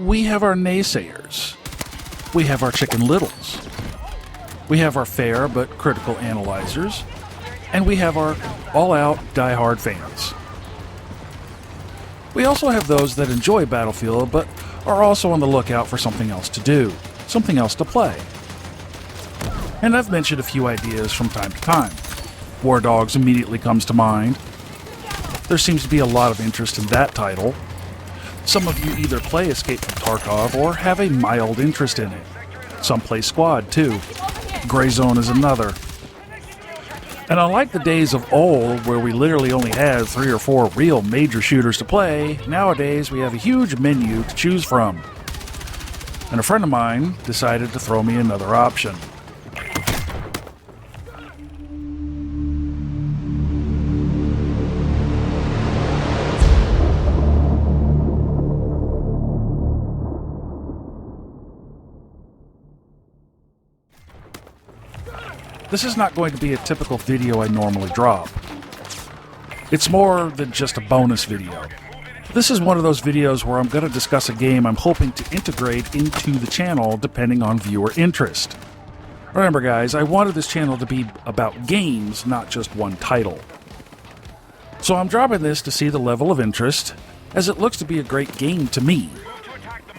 we have our naysayers. We have our Chicken Littles. We have our fair but critical analyzers. And we have our all-out, die-hard fans. We also have those that enjoy Battlefield but are also on the lookout for something else to do, something else to play. And I've mentioned a few ideas from time to time. War Dogs immediately comes to mind. There seems to be a lot of interest in that title. Some of you either play Escape from Tarkov or have a mild interest in it. Some play Squad too. Gray Zone is another. And unlike the days of old where we literally only had 3 or 4 real major shooters to play, nowadays we have a huge menu to choose from. And a friend of mine decided to throw me another option. This is not going to be a typical video I normally drop. It's more than just a bonus video. This is one of those videos where I'm going to discuss a game I'm hoping to integrate into the channel depending on viewer interest. Remember guys, I wanted this channel to be about games, not just one title. So I'm dropping this to see the level of interest, as it looks to be a great game to me.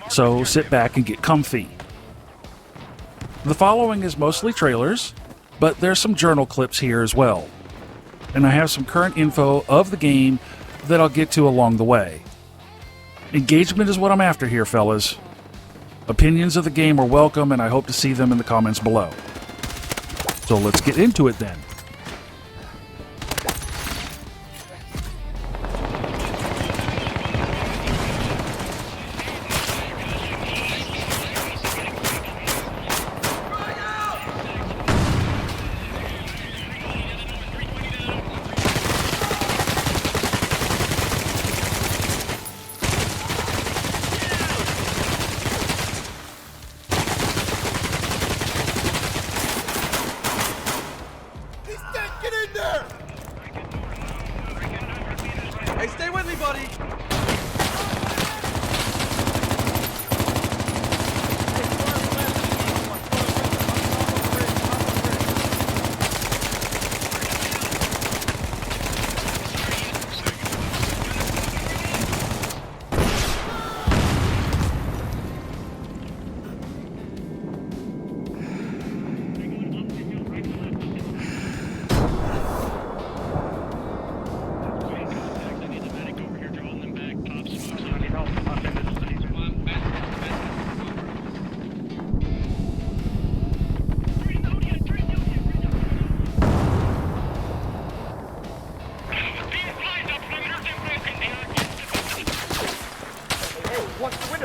So sit back and get comfy. The following is mostly trailers, but there's some journal clips here as well. And I have some current info of the game that I'll get to along the way. Engagement is what I'm after here, fellas. Opinions of the game are welcome, and I hope to see them in the comments below. So let's get into it then. Hey, stay with me, buddy!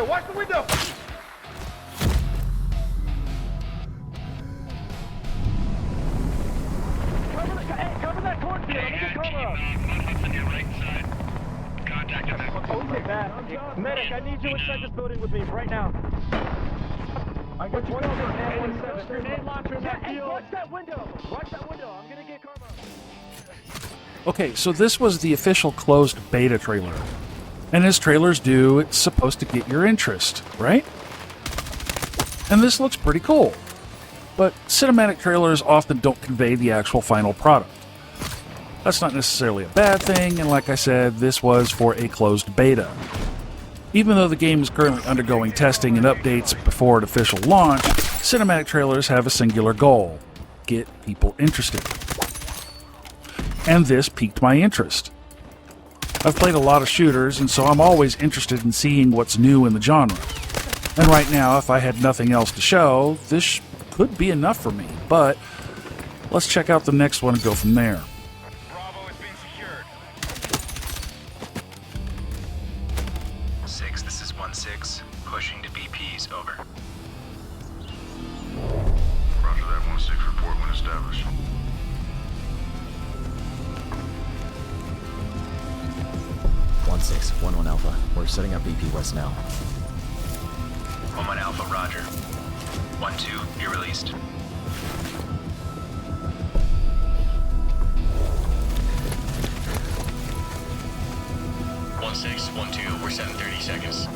Watch the window! Cover that cornfield! I'm gonna get cover! Right side. Contact him. Okay, Matt. Medic, I need you inside this building with me right now. I got one over. Grenade launcher in that field. Watch that window! Watch that window! I'm gonna get cover. Okay, so this was the official closed beta trailer. And as trailers do, it's supposed to get your interest, right? And this looks pretty cool. But cinematic trailers often don't convey the actual final product. That's not necessarily a bad thing, and like I said, this was for a closed beta. Even though the game is currently undergoing testing and updates before an official launch, cinematic trailers have a singular goal: get people interested. And this piqued my interest. I've played a lot of shooters, and so I'm always interested in seeing what's new in the genre. And right now, if I had nothing else to show, this could be enough for me, but let's check out the next one and go from there. Bravo has been secured. 6, this is 1-6. Pushing to BPs, over. Roger that, 1-6, report when established. Six, 1-1 Alpha. We're setting up BP West now. 1-1 Alpha, roger. 1-2, you're released. One 6, 1-2, we're set in 30 seconds.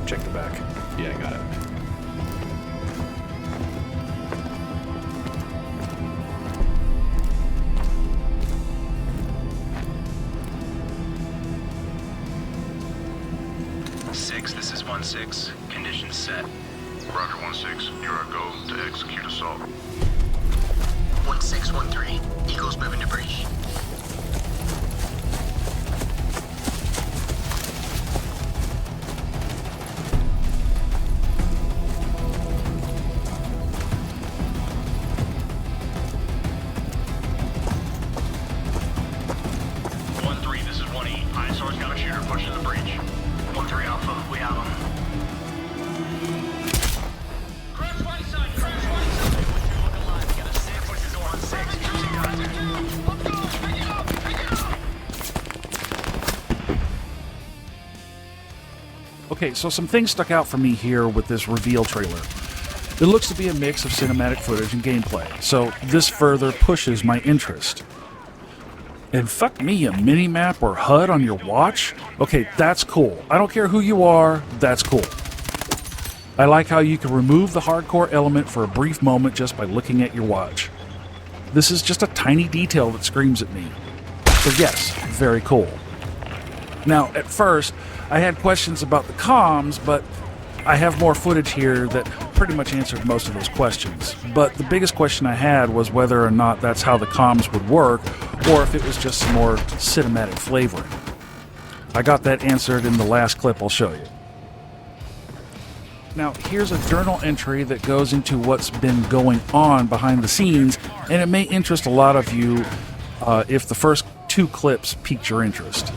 check the back. Yeah, got it. This is 1-6. Conditions set. Roger 1-6. You're our go to execute assault. 1613. Eagles moving to breach. This is 1-8. ISR's got a shooter pushing the breach. 1-3 Alpha, we have him. Crash white side, crash white side. Look alive, we got a 6, which is 1-6. Let's go, pick it up, pick it up. Okay, so some things stuck out for me here with this reveal trailer. It looks to be a mix of cinematic footage and gameplay, so this further pushes my interest. And fuck me, a mini-map or HUD on your watch? Okay, that's cool. I don't care who you are, that's cool. I like how you can remove the hardcore element for a brief moment just by looking at your watch. This is just a tiny detail that screams at me. So yes, very cool. Now, at first, I had questions about the comms, but I have more footage here that pretty much answered most of those questions. But the biggest question I had was whether or not that's how the comms would work, or if it was just some more cinematic flavoring. I got that answered in the last clip I'll show you. Now, here's a journal entry that goes into what's been going on behind the scenes, and it may interest a lot of you if the first 2 clips piqued your interest.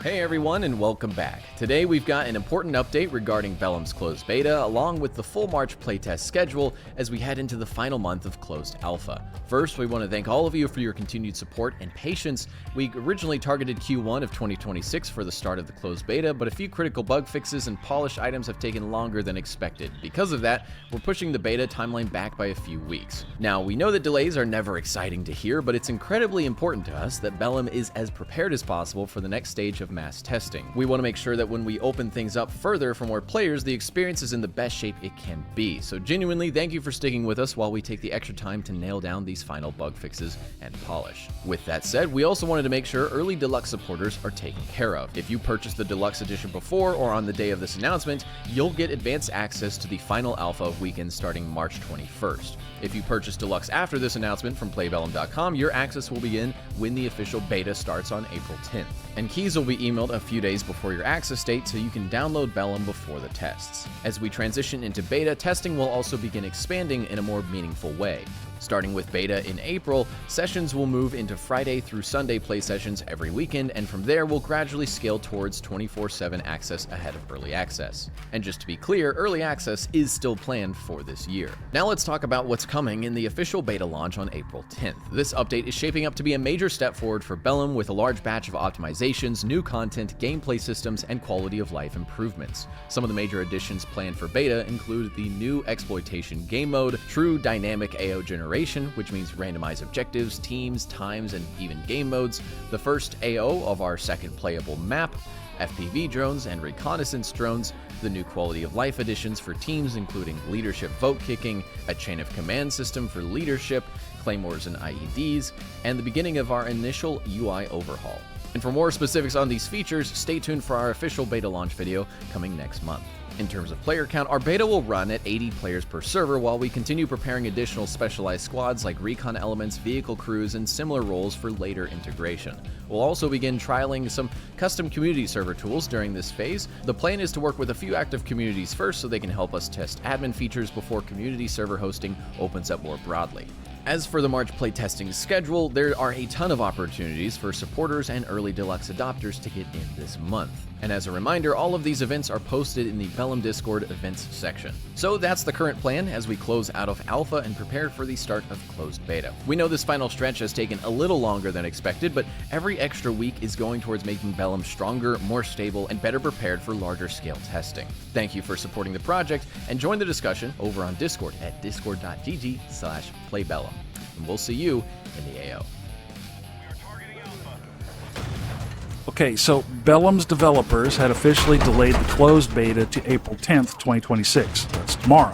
Hey everyone, and welcome back. Today we've got an important update regarding Bellum's Closed Beta, along with the full March playtest schedule as we head into the final month of Closed Alpha. First, we want to thank all of you for your continued support and patience. We originally targeted Q1 of 2026 for the start of the Closed Beta, but a few critical bug fixes and polish items have taken longer than expected. Because of that, we're pushing the beta timeline back by a few weeks. Now, we know that delays are never exciting to hear, but it's incredibly important to us that Bellum is as prepared as possible for the next stage of mass testing. We want to make sure that when we open things up further for more players, the experience is in the best shape it can be. So genuinely, thank you for sticking with us while we take the extra time to nail down these final bug fixes and polish. With that said, we also wanted to make sure early Deluxe supporters are taken care of. If you purchase the Deluxe Edition before or on the day of this announcement, you'll get advanced access to the final alpha weekend starting March 21st. If you purchase Deluxe after this announcement from playbellum.com, your access will begin when the official beta starts on April 10th. And keys will be emailed a few days before your access date so you can download Bellum before the tests. As we transition into beta, testing will also begin expanding in a more meaningful way. Starting with beta in April, sessions will move into Friday through Sunday play sessions every weekend, and from there we'll gradually scale towards 24/7 access ahead of early access. And just to be clear, early access is still planned for this year. Now let's talk about what's coming in the official beta launch on April 10th. This update is shaping up to be a major step forward for Bellum with a large batch of optimizations, new content, gameplay systems, and quality of life improvements. Some of the major additions planned for beta include the new exploitation game mode, true dynamic AO generation, which means randomized objectives, teams, times, and even game modes, the first AO of our second playable map, FPV drones and reconnaissance drones, the new quality of life additions for teams including leadership vote kicking, a chain of command system for leadership, claymores and IEDs, and the beginning of our initial UI overhaul. And for more specifics on these features, stay tuned for our official beta launch video coming next month. In terms of player count, our beta will run at 80 players per server while we continue preparing additional specialized squads like recon elements, vehicle crews, and similar roles for later integration. We'll also begin trialing some custom community server tools during this phase. The plan is to work with a few active communities first so they can help us test admin features before community server hosting opens up more broadly. As for the March playtesting schedule, there are a ton of opportunities for supporters and early Deluxe adopters to get in this month. And as a reminder, all of these events are posted in the Bellum Discord events section. So that's the current plan as we close out of Alpha and prepare for the start of Closed Beta. We know this final stretch has taken a little longer than expected, but every extra week is going towards making Bellum stronger, more stable, and better prepared for larger scale testing. Thank you for supporting the project, and join the discussion over on Discord at discord.gg/playbellum. And we'll see you in the AO. We are targeting Alpha. Okay, so Bellum's developers had officially delayed the closed beta to April 10th, 2026. That's tomorrow,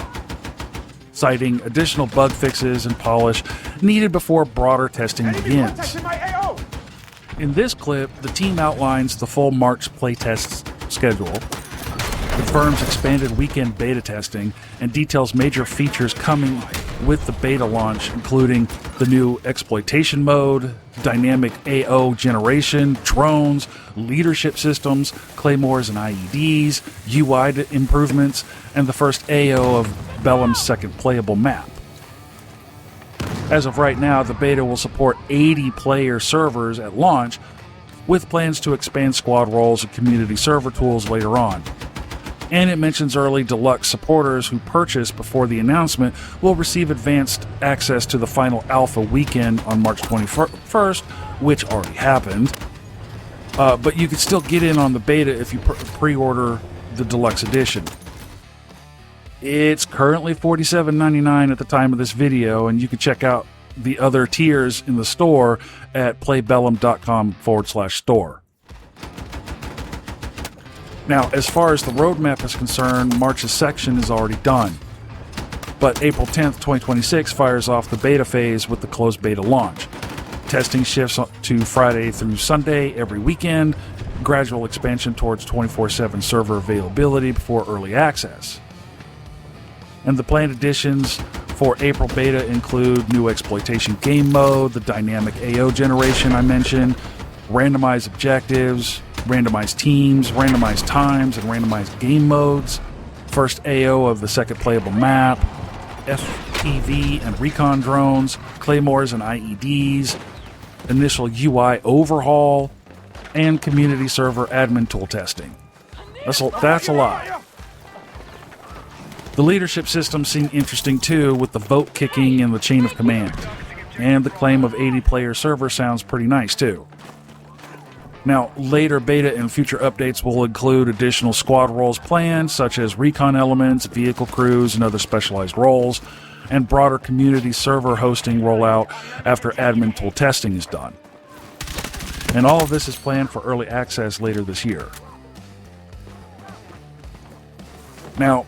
citing additional bug fixes and polish needed before broader testing begins. In this clip, the team outlines the full March playtest schedule, confirms expanded weekend beta testing, and details major features coming with the beta launch, including the new exploitation mode, dynamic AO generation, drones, leadership systems, claymores and IEDs, UI improvements, and the first AO of Bellum's second playable map. As of right now, the beta will support 80 player servers at launch, with plans to expand squad roles and community server tools later on. And it mentions early Deluxe supporters who purchased before the announcement will receive advanced access to the final alpha weekend on March 21st, which already happened. But you can still get in on the beta if you pre-order the Deluxe Edition. It's currently $47.99 at the time of this video, and you can check out the other tiers in the store at playbellum.com/store. Now, as far as the roadmap is concerned, March's section is already done. But April 10th, 2026 fires off the beta phase with the closed beta launch. Testing shifts to Friday through Sunday every weekend, gradual expansion towards 24/7 server availability before early access. And the planned additions for April beta include new exploitation game mode, the dynamic AO generation I mentioned, randomized objectives, randomized teams, randomized times, and randomized game modes, first AO of the second playable map, FPV and recon drones, claymores and IEDs, initial UI overhaul, and community server admin tool testing. That's a lot. The leadership system seemed interesting too, with the vote kicking and the chain of command. And the claim of 80-player server sounds pretty nice too. Now, later beta and future updates will include additional squad roles planned, such as recon elements, vehicle crews, and other specialized roles, and broader community server hosting rollout after admin tool testing is done. And all of this is planned for early access later this year. Now,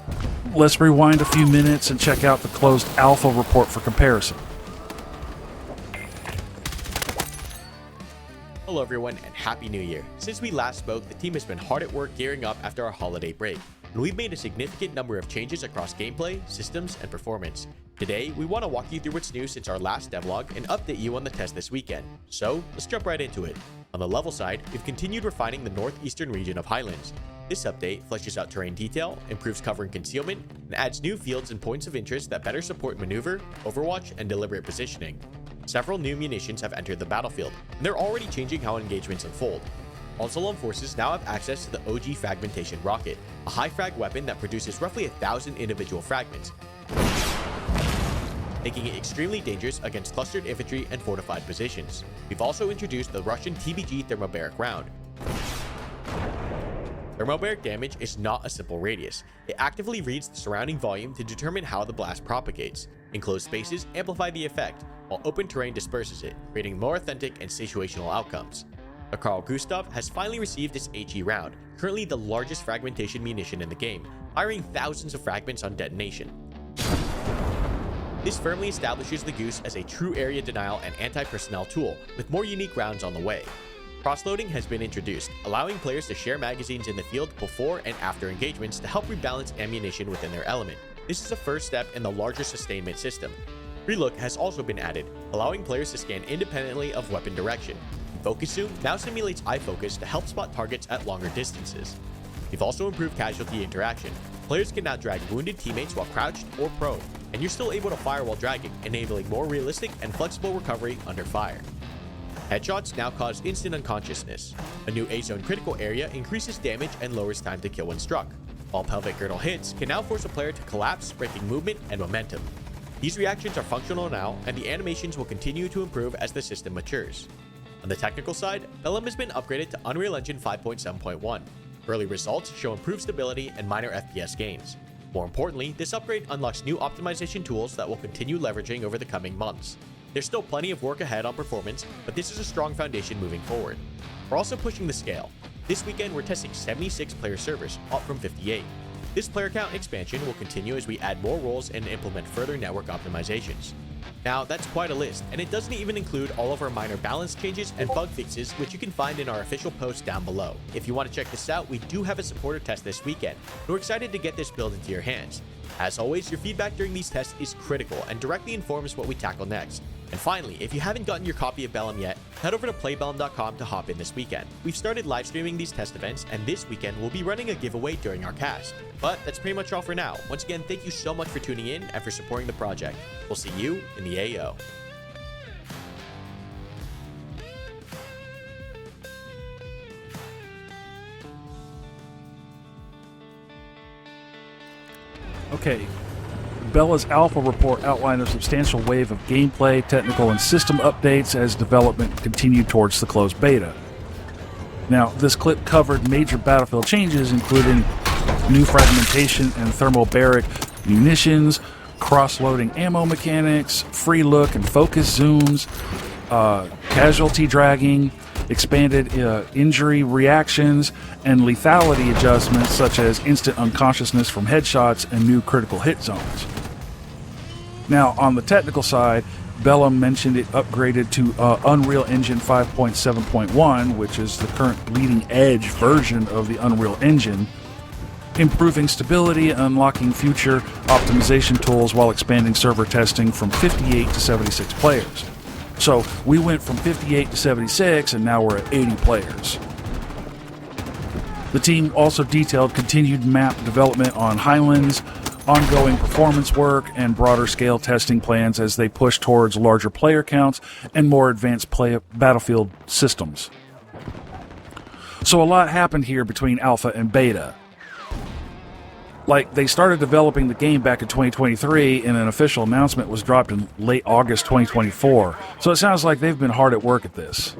let's rewind a few minutes and check out the closed alpha report for comparison. Hello everyone and Happy New Year. Since we last spoke, the team has been hard at work gearing up after our holiday break, and we've made a significant number of changes across gameplay, systems, and performance. Today, we want to walk you through what's new since our last devlog and update you on the test this weekend. So, let's jump right into it. On the level side, we've continued refining the northeastern region of Highlands. This update fleshes out terrain detail, improves cover and concealment, and adds new fields and points of interest that better support maneuver, overwatch, and deliberate positioning. Several new munitions have entered the battlefield, and they're already changing how engagements unfold. All-Solon forces now have access to the OG fragmentation rocket, a high frag weapon that produces roughly 1,000 individual fragments, making it extremely dangerous against clustered infantry and fortified positions. We've also introduced the Russian TBG thermobaric round. Thermobaric damage is not a simple radius. It actively reads the surrounding volume to determine how the blast propagates. Enclosed spaces amplify the effect, while open terrain disperses it, creating more authentic and situational outcomes. The Carl Gustav has finally received its HE round, currently the largest fragmentation munition in the game, firing thousands of fragments on detonation. This firmly establishes the Goose as a true area denial and anti-personnel tool, with more unique rounds on the way. Crossloading has been introduced, allowing players to share magazines in the field before and after engagements to help rebalance ammunition within their element. This is a first step in the larger sustainment system. Relook has also been added, allowing players to scan independently of weapon direction. Focus Zoom now simulates eye focus to help spot targets at longer distances. We've also improved casualty interaction. Players can now drag wounded teammates while crouched or prone, and you're still able to fire while dragging, enabling more realistic and flexible recovery under fire. Headshots now cause instant unconsciousness. A new A-zone critical area increases damage and lowers time to kill when struck, while pelvic girdle hits can now force a player to collapse, breaking movement and momentum. These reactions are functional now, and the animations will continue to improve as the system matures. On the technical side, Bellum has been upgraded to Unreal Engine 5.7.1. Early results show improved stability and minor FPS gains. More importantly, this upgrade unlocks new optimization tools that will continue leveraging over the coming months. There's still plenty of work ahead on performance, but this is a strong foundation moving forward. We're also pushing the scale. This weekend we're testing 76 player servers, up from 58. This player count expansion will continue as we add more roles and implement further network optimizations. Now, that's quite a list, and it doesn't even include all of our minor balance changes and bug fixes, which you can find in our official post down below. If you want to check this out, we do have a supporter test this weekend, and we're excited to get this build into your hands. As always, your feedback during these tests is critical and directly informs what we tackle next. And finally, if you haven't gotten your copy of Bellum yet, head over to playbellum.com to hop in this weekend. We've started live streaming these test events, and this weekend we'll be running a giveaway during our cast. But that's pretty much all for now. Once again, thank you so much for tuning in and for supporting the project. We'll see you in the AO. Okay, Bella's alpha report outlined a substantial wave of gameplay, technical, and system updates as development continued towards the closed beta. Now, this clip covered major Battlefield changes, including new fragmentation and thermobaric munitions, cross-loading ammo mechanics, free look and focus zooms, casualty dragging, expanded injury reactions, and lethality adjustments such as instant unconsciousness from headshots and new critical hit zones. Now, on the technical side, Bellum mentioned it upgraded to Unreal Engine 5.7.1, which is the current leading edge version of the Unreal Engine, improving stability and unlocking future optimization tools while expanding server testing from 58 to 76 players. So we went from 58 to 76, and now we're at 80 players. The team also detailed continued map development on Highlands, ongoing performance work, and broader scale testing plans as they push towards larger player counts and more advanced Battlefield systems. So a lot happened here between Alpha and Beta. Like, they started developing the game back in 2023, and an official announcement was dropped in late August 2024. So it sounds like they've been hard at work at this.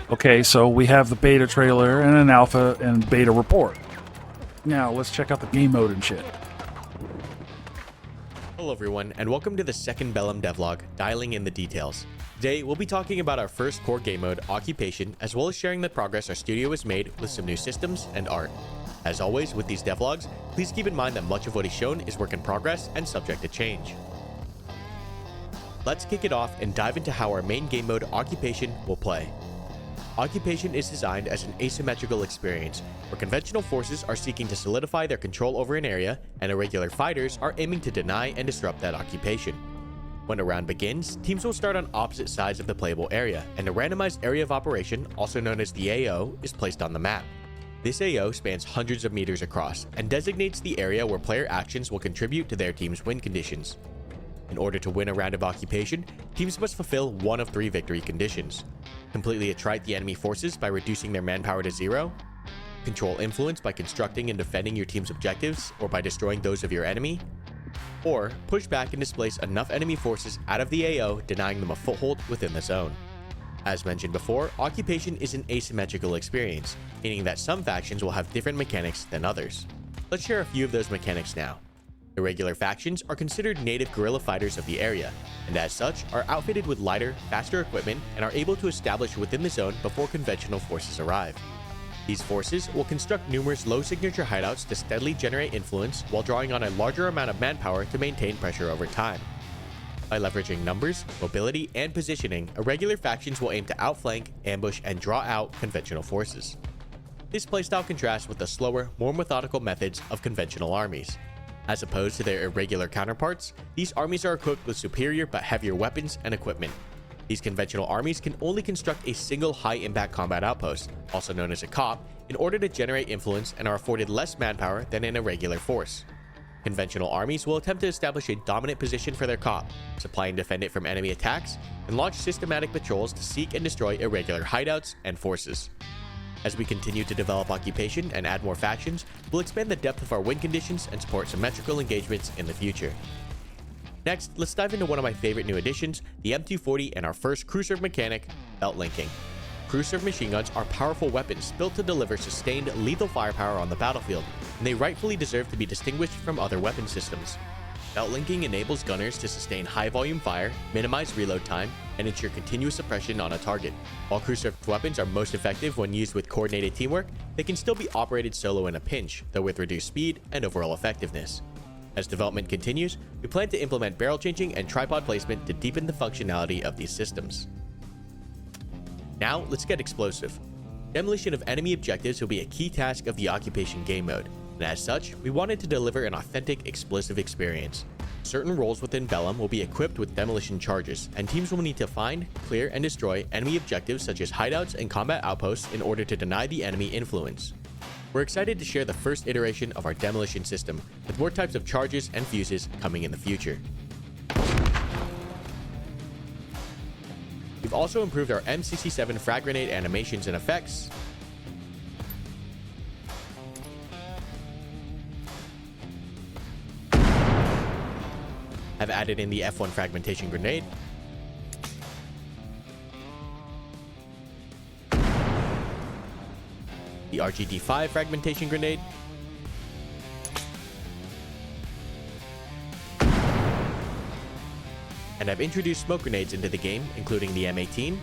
Okay, so we have the beta trailer and an alpha and beta report. Now, let's check out the game mode and shit. Hello everyone, and welcome to the second Bellum devlog, dialing in the details. Today, we'll be talking about our first core game mode, Occupation, as well as sharing the progress our studio has made with some new systems and art. As always, with these devlogs, please keep in mind that much of what is shown is work in progress and subject to change. Let's kick it off and dive into how our main game mode, Occupation, will play. Occupation is designed as an asymmetrical experience, where conventional forces are seeking to solidify their control over an area, and irregular fighters are aiming to deny and disrupt that occupation. When a round begins, teams will start on opposite sides of the playable area, and a randomized area of operation, also known as the AO, is placed on the map. This AO spans hundreds of meters across, and designates the area where player actions will contribute to their team's win conditions. In order to win a round of Occupation, teams must fulfill one of three victory conditions: completely attrite the enemy forces by reducing their manpower to 0, control influence by constructing and defending your team's objectives or by destroying those of your enemy, or push back and displace enough enemy forces out of the AO, denying them a foothold within the zone. As mentioned before, Occupation is an asymmetrical experience, meaning that some factions will have different mechanics than others. Let's share a few of those mechanics now. Irregular factions are considered native guerrilla fighters of the area, and as such are outfitted with lighter, faster equipment and are able to establish within the zone before conventional forces arrive. These forces will construct numerous low-signature hideouts to steadily generate influence while drawing on a larger amount of manpower to maintain pressure over time. By leveraging numbers, mobility, and positioning, irregular factions will aim to outflank, ambush, and draw out conventional forces. This playstyle contrasts with the slower, more methodical methods of conventional armies. As opposed to their irregular counterparts, these armies are equipped with superior but heavier weapons and equipment. These conventional armies can only construct a single high-impact combat outpost, also known as a COP, in order to generate influence, and are afforded less manpower than an irregular force. Conventional armies will attempt to establish a dominant position for their COP, supply and defend it from enemy attacks, and launch systematic patrols to seek and destroy irregular hideouts and forces. As we continue to develop Occupation and add more factions, we'll expand the depth of our win conditions and support symmetrical engagements in the future. Next, let's dive into one of my favorite new additions, the M240 and our first crew serve mechanic, belt linking. Crew serve machine guns are powerful weapons built to deliver sustained, lethal firepower on the battlefield, and they rightfully deserve to be distinguished from other weapon systems. Belt linking enables gunners to sustain high volume fire, minimize reload time, and ensure continuous suppression on a target. While crew-served weapons are most effective when used with coordinated teamwork, they can still be operated solo in a pinch, though with reduced speed and overall effectiveness. As development continues, we plan to implement barrel changing and tripod placement to deepen the functionality of these systems. Now, let's get explosive. Demolition of enemy objectives will be a key task of the Occupation game mode, and as such, we wanted to deliver an authentic explosive experience. Certain roles within Bellum will be equipped with demolition charges, and teams will need to find, clear, and destroy enemy objectives such as hideouts and combat outposts in order to deny the enemy influence. We're excited to share the first iteration of our demolition system, with more types of charges and fuses coming in the future. We've also improved our MCC7 frag grenade animations and effects, have added in the F1 fragmentation grenade, the RGD5 fragmentation grenade, and I've introduced smoke grenades into the game, including the M18,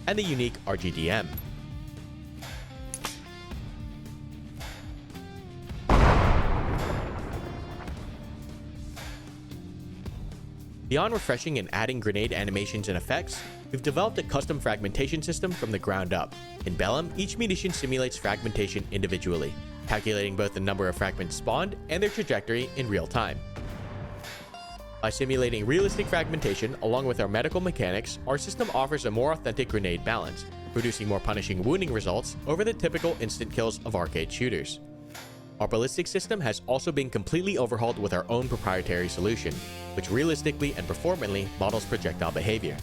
and the unique RGDM. Beyond refreshing and adding grenade animations and effects, we've developed a custom fragmentation system from the ground up. In Bellum, each munition simulates fragmentation individually, calculating both the number of fragments spawned and their trajectory in real time. By simulating realistic fragmentation along with our medical mechanics, our system offers a more authentic grenade balance, producing more punishing wounding results over the typical instant kills of arcade shooters. Our ballistics system has also been completely overhauled with our own proprietary solution, which realistically and performantly models projectile behavior.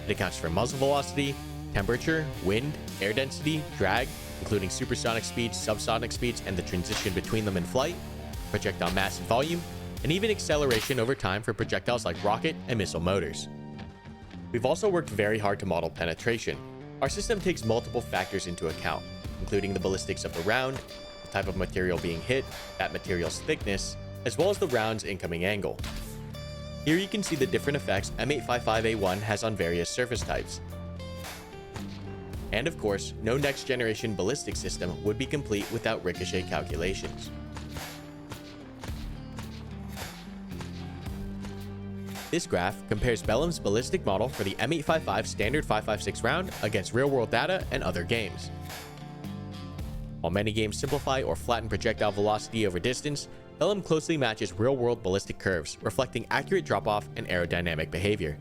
It accounts for muzzle velocity, temperature, wind, air density, drag, including supersonic speeds, subsonic speeds, and the transition between them in flight, projectile mass and volume, and even acceleration over time for projectiles like rocket and missile motors. We've also worked very hard to model penetration. Our system takes multiple factors into account, including the ballistics of the round, the type of material being hit, that material's thickness, as well as the round's incoming angle. Here you can see the different effects M855A1 has on various surface types. And of course, no next generation ballistic system would be complete without ricochet calculations. This graph compares Bellum's ballistic model for the M855 standard 5.56 round against real-world data and other games. While many games simplify or flatten projectile velocity over distance, Bellum closely matches real-world ballistic curves, reflecting accurate drop-off and aerodynamic behavior.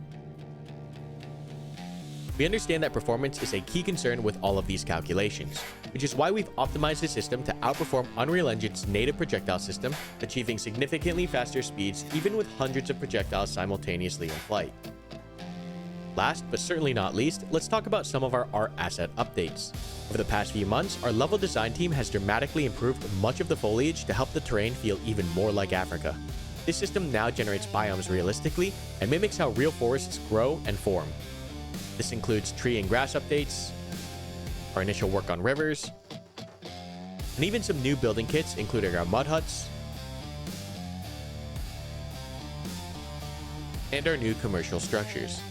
We understand that performance is a key concern with all of these calculations, which is why we've optimized the system to outperform Unreal Engine's native projectile system, achieving significantly faster speeds even with hundreds of projectiles simultaneously in flight. Last but certainly not least, let's talk about some of our art asset updates. Over the past few months, our level design team has dramatically improved much of the foliage to help the terrain feel even more like Africa. This system now generates biomes realistically and mimics how real forests grow and form. This includes tree and grass updates, our initial work on rivers, and even some new building kits including our mud huts and our new commercial structures.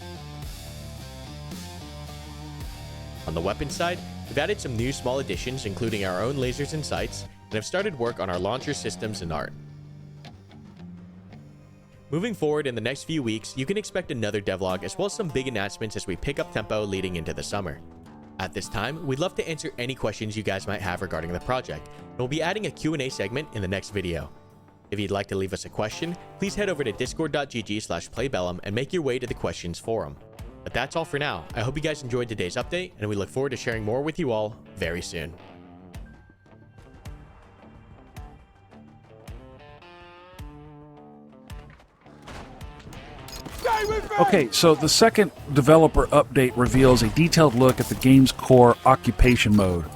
On the weapons side, we've added some new small additions including our own lasers and sights, and have started work on our launcher systems and art. Moving forward in the next few weeks, you can expect another devlog as well as some big announcements as we pick up tempo leading into the summer. At this time, we'd love to answer any questions you guys might have regarding the project, and we'll be adding a Q&A segment in the next video. If you'd like to leave us a question, please head over to discord.gg/playbellum and make your way to the questions forum. But that's all for now. I hope you guys enjoyed today's update, and we look forward to sharing more with you all very soon. Okay, so the second developer update reveals a detailed look at the game's core occupation mode.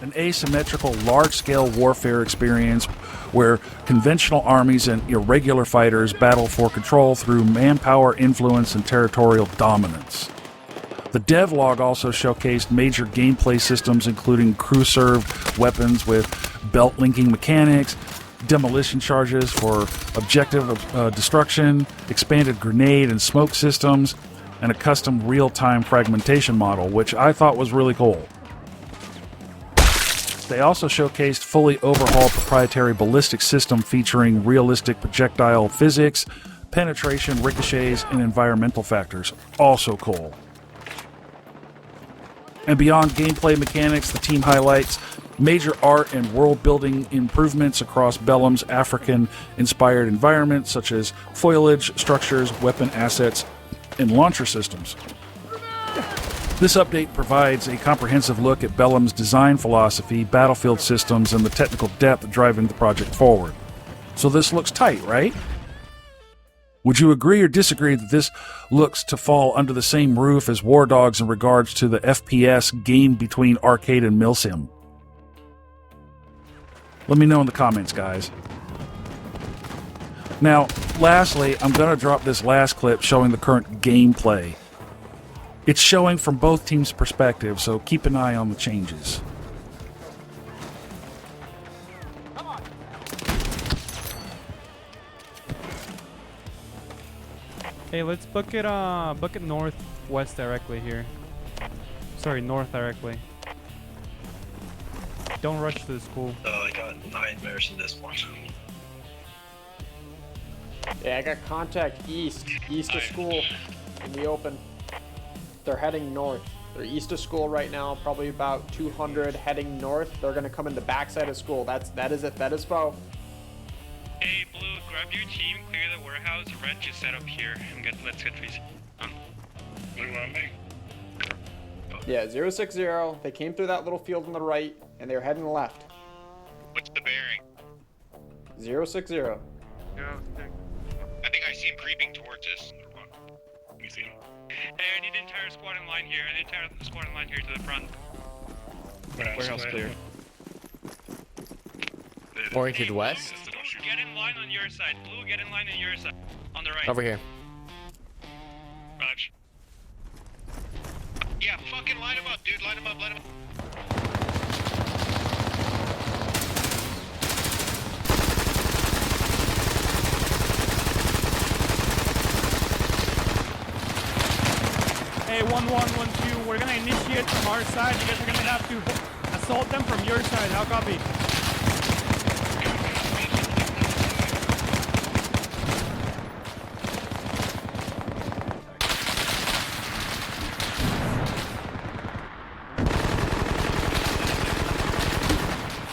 An asymmetrical, large-scale warfare experience where conventional armies and irregular fighters battle for control through manpower, influence, and territorial dominance. The devlog also showcased major gameplay systems including crew-served weapons with belt-linking mechanics, demolition charges for objective destruction, expanded grenade and smoke systems, and a custom real-time fragmentation model, which I thought was really cool. They also showcased fully overhauled proprietary ballistic system featuring realistic projectile physics, penetration, ricochets, and environmental factors. Also cool. And beyond gameplay mechanics, the team highlights major art and world-building improvements across Bellum's African-inspired environments, such as foliage, structures, weapon assets, and launcher systems. This update provides a comprehensive look at Bellum's design philosophy, battlefield systems, and the technical depth driving the project forward. So this looks tight, right? Would you agree or disagree that this looks to fall under the same roof as War Dogs in regards to the FPS game between arcade and milsim? Let me know in the comments, guys. Now, lastly, I'm going to drop this last clip showing the current gameplay. It's showing from both teams' perspectives, so keep an eye on the changes. Hey, let's book it northwest directly here. Sorry, north directly. Don't rush to the school. Oh, I got nightmares in this one. Yeah, I got contact east of school in the open. They're heading north. They're east of school right now, probably about 200 heading north. They're gonna come in the backside of school. That is it. That is foe. Hey, Blue, grab your team, clear the warehouse. Red, just set up here and let's get trees. What do you want me? Yeah, 060. They came through that little field on the right, and they're heading left. What's the bearing? 060. Yeah, I think I see him creeping towards us. Let me see him. Hey, I need the entire squad in line here. To the front. Warehouse clear. Oriented west. Get in line on your side. Blue, get in line on your side. On the right. Over here. Raj. Yeah, fucking line him up, dude. Line him up. Hey, 1112, we're gonna initiate from our side. You guys are gonna have to assault them from your side. How copy?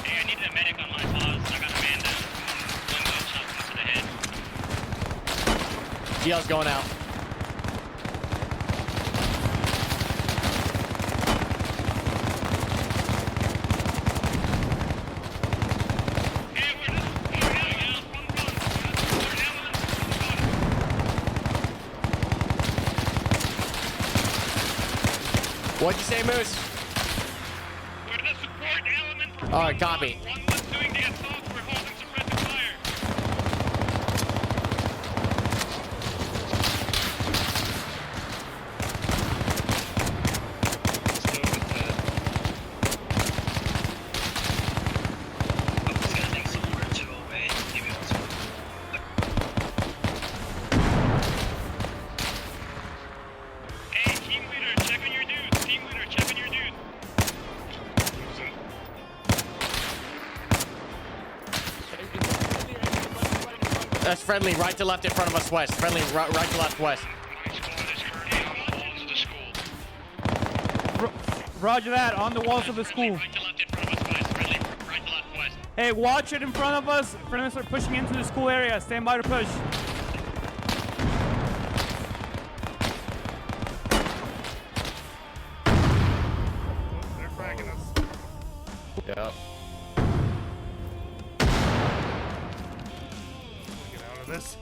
Hey, I need a medic on my paws. I got a man down. One gunshot to the head. GL's going out. What'd you say, Moose? We're the support element. Alright, copy. One was doing the assault. We're holding suppressive fire. Hey, team leader, check on your dudes. Team leader, check on your dudes. That's friendly, right to left in front of us west. Friendly, right to left west. My squad is currently on the walls of the school. Roger that, on the walls of the school. Right to left in front of us west. Friendly, right to left west. Hey, watch it in front of us. Friendlies are pushing into the school area. Stand by to push. They're fragging us. Yep. Get out of this.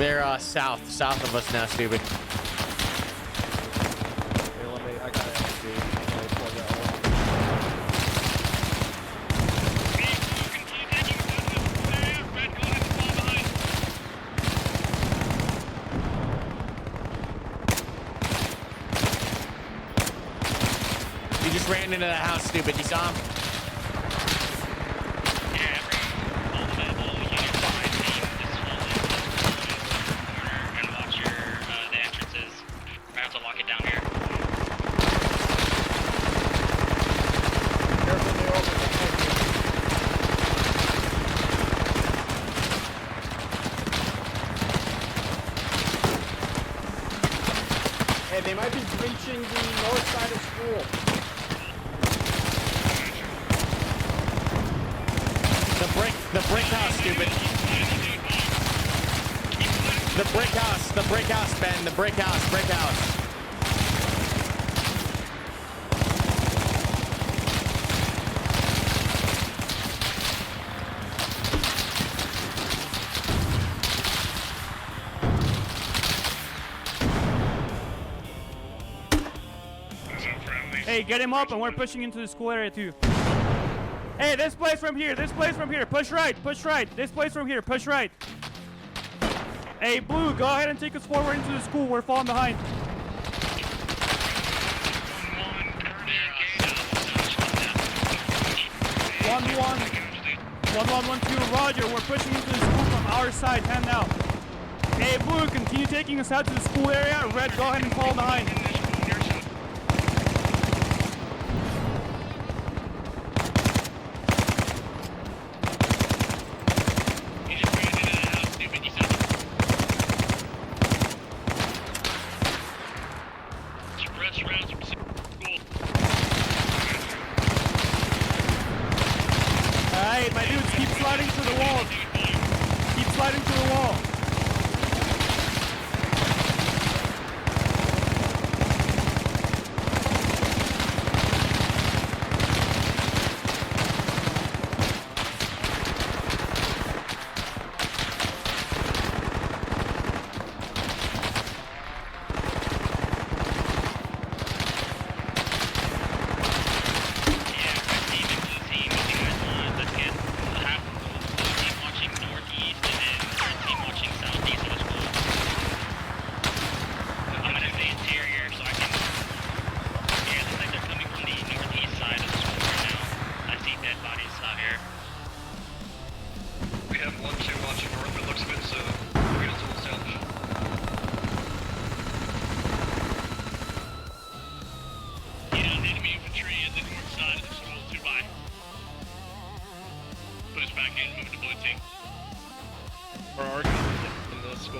They're south of us now, stupid. I got it. He just ran into the house, stupid. You saw him? Hey, they might be breaching the north side of school. The brick house, stupid. The brick house, Ben. The brick house. Hey, get him up, and we're pushing into the school area too. Hey, this place from here. Push right. This place from here. Push right. Hey, Blue, go ahead and take us forward into the school. We're falling behind. 1112, Roger. We're pushing into the school from our side. 10 now. Hey, Blue, continue taking us out to the school area. Red, go ahead and fall behind. Alright, my dudes, keep sliding through the wall. Keep sliding through the wall.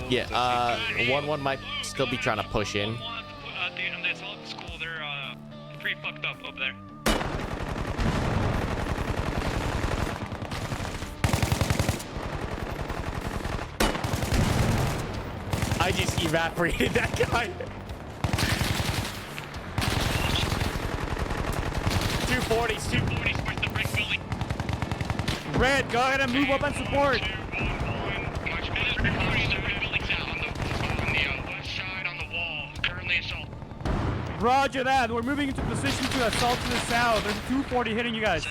Yeah, 1-1 might still be trying to push in. They saw the school, they're pretty fucked up over there. I just evaporated that guy. 240s, where's the brick building? Red, go ahead and move up and support. Roger that. We're moving into position to assault to the south. There's a 240 hitting you guys.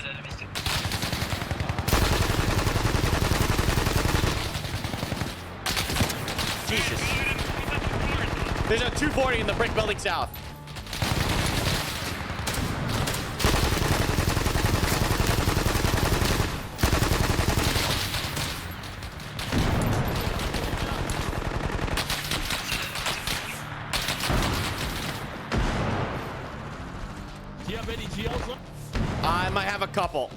Jesus. There's a 240 in the brick building south. Do you have any GLs left? I might have a couple.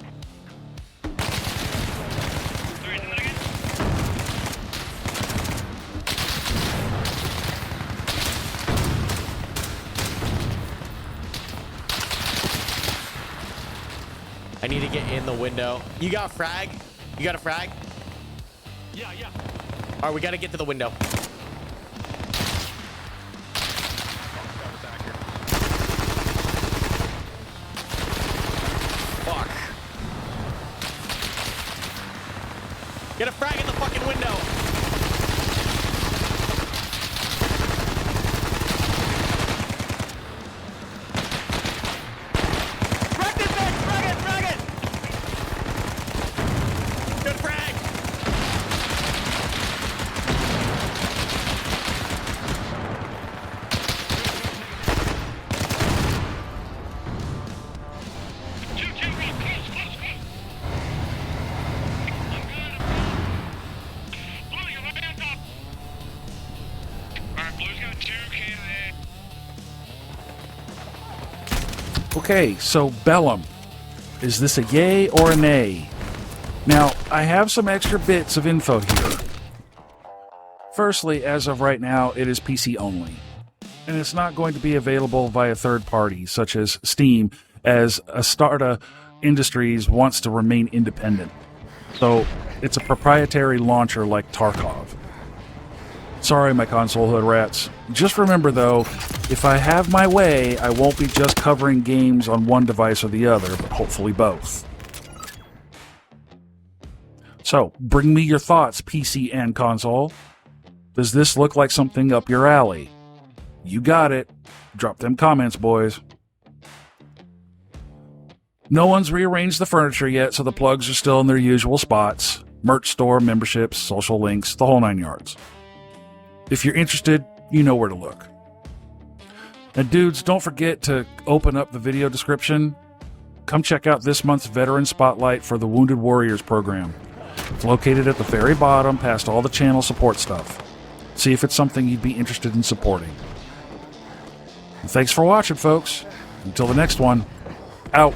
I need to get in the window. You got a frag? You got a frag? Yeah. All right, we got to get to the window. Fuck. Get a frag in the fucking window. 2 KIA. Okay, so Bellum. Is this a yay or a nay? Now, I have some extra bits of info here. Firstly, as of right now, it is PC only. And it's not going to be available via third parties, such as Steam, as Astarte Industries wants to remain independent. So, it's a proprietary launcher like Tarkov. Sorry, my console hood rats. Just remember, though, if I have my way, I won't be just covering games on one device or the other, but hopefully both. So, bring me your thoughts, PC and console. Does this look like something up your alley? You got it. Drop them comments, boys. No one's rearranged the furniture yet, so the plugs are still in their usual spots. Merch store, memberships, social links, the whole 9 yards. If you're interested, you know where to look. And dudes, don't forget to open up the video description. Come check out this month's Veteran Spotlight for the Wounded Warriors program. It's located at the very bottom, past all the channel support stuff. See if it's something you'd be interested in supporting. And thanks for watching, folks. Until the next one, out.